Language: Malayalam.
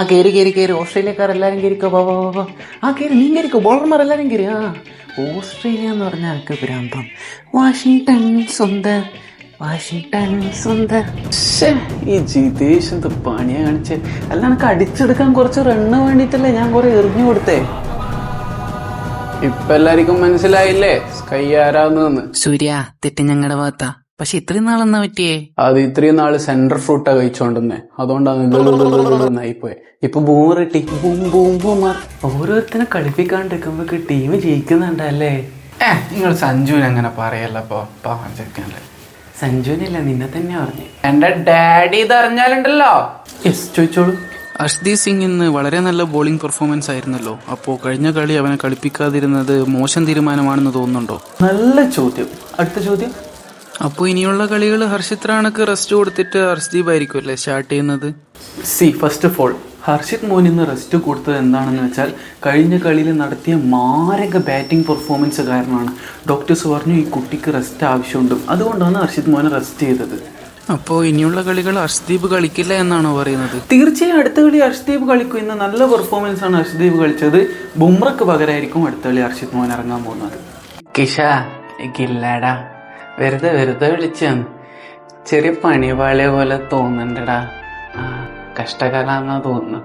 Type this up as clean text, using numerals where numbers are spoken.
ആ കയറി കയറി കയറി ഓസ്ട്രേലിയക്കാരെല്ലാരും കയറിക്കോ വാ വാ വാ വാ. ആ കയറി നീ കയറിക്കോ ബോളർമാരെല്ലാരും കയറി. ആ ഓസ്ട്രേലിയ എന്ന് പറഞ്ഞാൽ എനിക്ക് ഭ്രാന്തം. വാഷിംഗ്ടൺ സുന്ദർ വാഷിംഗ്ടൺ സുന്ദർ. ഈ ജിതേഷ് എന്ത് പണിയാ കാണിച്ചേ. അല്ല എനിക്ക് അടിച്ചെടുക്കാൻ കുറച്ച് റണ്ണ് വേണ്ടിയിട്ടല്ലേ ഞാൻ കുറെ എറിഞ്ഞു കൊടുത്തേ. ഇപ്പൊ എല്ലാവർക്കും മനസ്സിലായില്ലേ സ്കൈ ആരാന്ന്. സൂര്യ തെറ്റ് ഞങ്ങളുടെ ഭാഗത്താ. പക്ഷെ ഇത്രയും നാളെന്നാ പറ്റിയേ? അത് ഇത്രയും നാള് സെന്റർ ഫ്രൂട്ടാ കഴിച്ചോണ്ടെന്നേ, അതുകൊണ്ടാണ് ആയിപ്പോയെ. ഇപ്പൊ ബൂമർ കിട്ടി. ബൂമർ ഓരോരുത്തരെ കളിപ്പിക്കാണ്ടിരിക്കുമ്പോ ടീം ജയിക്കുന്നുണ്ടല്ലേ. നിങ്ങൾ സഞ്ജുവിന് അങ്ങനെ പറയല്ലപ്പോ. പാവം ചെക്കല്ലേ. സഞ്ജുവിനല്ല നിന്നെ തന്നെ പറഞ്ഞു. എന്റെ ഡാഡി ഇത് അറിഞ്ഞാലുണ്ടല്ലോ. യെസ് ചോദിച്ചോളൂ. അർഷ്ദീപ് സിംഗ് ഇന്ന് വളരെ നല്ല ബോളിംഗ് പെർഫോമൻസ് ആയിരുന്നല്ലോ. അപ്പോൾ കഴിഞ്ഞ കളി അവനെ കളിപ്പിക്കാതിരുന്നത് മോശം തീരുമാനമാണെന്ന് തോന്നുന്നുണ്ടോ? നല്ല ചോദ്യം. അടുത്ത ചോദ്യം. അപ്പോൾ ഇനിയുള്ള കളികൾ ഹർഷിത് റാണക്ക് റെസ്റ്റ് കൊടുത്തിട്ട് അർഷ്ദീപ് ആയിരിക്കും അല്ലേ സ്റ്റാർട്ട് ചെയ്യുന്നത്? ഫസ്റ്റ് ഓഫ് ഓൾ ഹർഷിത് മോൻ ഇന്ന് റെസ്റ്റ് കൊടുത്തത് എന്താണെന്ന് വെച്ചാൽ കഴിഞ്ഞ കളിയിൽ നടത്തിയ മാരക ബാറ്റിംഗ് പെർഫോമൻസ് കാരണമാണ്. ഡോക്ടേഴ്സ് പറഞ്ഞു ഈ കുട്ടിക്ക് റെസ്റ്റ് ആവശ്യമുണ്ട്, അതുകൊണ്ടാണ് ഹർഷിത് മോനെ റെസ്റ്റ് ചെയ്തത്. അപ്പോൾ ഇനിയുള്ള കളികൾ അർഷ്ദീപ് കളിക്കില്ല എന്നാണോ പറയുന്നത്? തീർച്ചയായും അടുത്ത കളി ഹർഷ്ദീപ് കളിക്കും. ഇന്ന് നല്ല പെർഫോമൻസ് ആണ് ഹർഷ്ദീപ് കളിച്ചത്. ബുംറക്ക് പകരമായിരിക്കും അടുത്ത കളി ഹർഷിത് മോൻ ഇറങ്ങാൻ പോകുന്നത്. കിഷ ഇല്ലാടാ, വെറുതെ വിളിച്ചാണ്. ചെറിയ പണിപാളിയ പോലെ തോന്നുന്നുണ്ടടാ. കഷ്ടകാലാന്നാ തോന്നുന്നു.